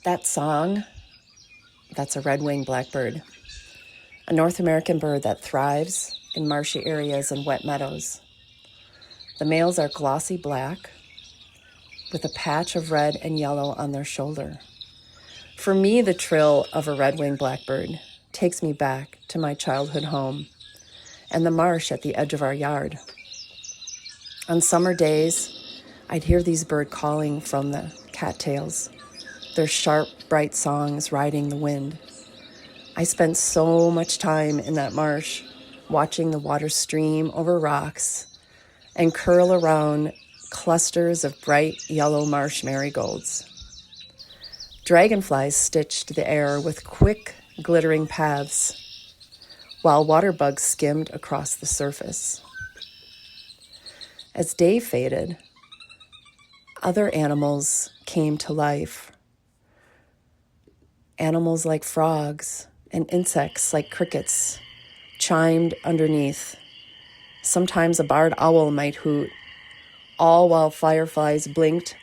That song, that's a red-winged blackbird, a North American bird that thrives in marshy areas and wet meadows. The males are glossy black with a patch of red and yellow on their shoulder. For me, the trill of a red-winged blackbird takes me back to my childhood home and the marsh at the edge of our yard. On summer days, I'd hear these birds calling from the cattails, their sharp, bright songs riding the wind. I spent so much time in that marsh, watching the water stream over rocks and curl around clusters of bright yellow marsh marigolds. Dragonflies stitched the air with quick, glittering paths, while water bugs skimmed across the surface. As day faded, other animals came to life. Animals like frogs and insects like crickets chimed underneath. Sometimes a barred owl might hoot, all while fireflies blinked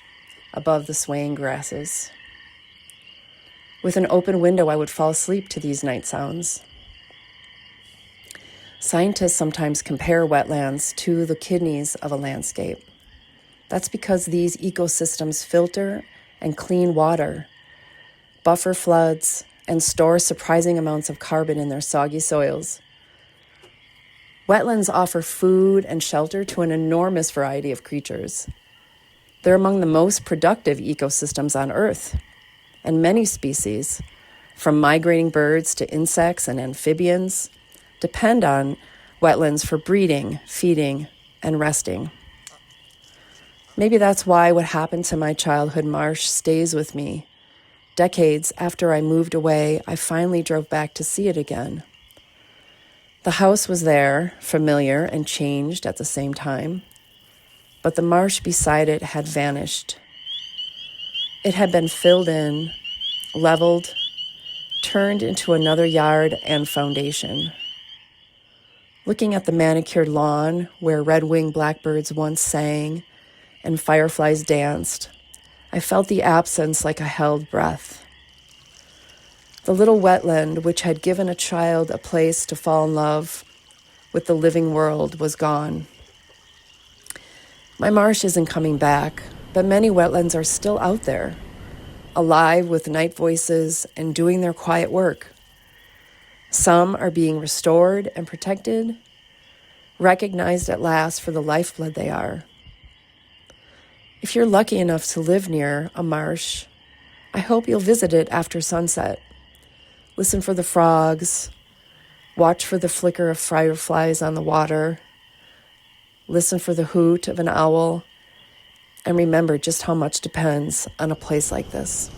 above the swaying grasses. With an open window, I would fall asleep to these night sounds. Scientists sometimes compare wetlands to the kidneys of a landscape. That's because these ecosystems filter and clean water, buffer floods, and store surprising amounts of carbon in their soggy soils. Wetlands offer food and shelter to an enormous variety of creatures. They're among the most productive ecosystems on Earth, and many species, from migrating birds to insects and amphibians, depend on wetlands for breeding, feeding, and resting. Maybe that's why what happened to my childhood marsh stays with me. Decades after I moved away, I finally drove back to see it again. The house was there, familiar and changed at the same time, but the marsh beside it had vanished. It had been filled in, leveled, turned into another yard and foundation. Looking at the manicured lawn where red-winged blackbirds once sang and fireflies danced, I felt the absence like a held breath. The little wetland, which had given a child a place to fall in love with the living world, was gone. My marsh isn't coming back, but many wetlands are still out there, alive with night voices and doing their quiet work. Some are being restored and protected, recognized at last for the lifeblood they are. If you're lucky enough to live near a marsh, I hope you'll visit it after sunset. Listen for the frogs, watch for the flicker of fireflies on the water, listen for the hoot of an owl, and remember just how much depends on a place like this.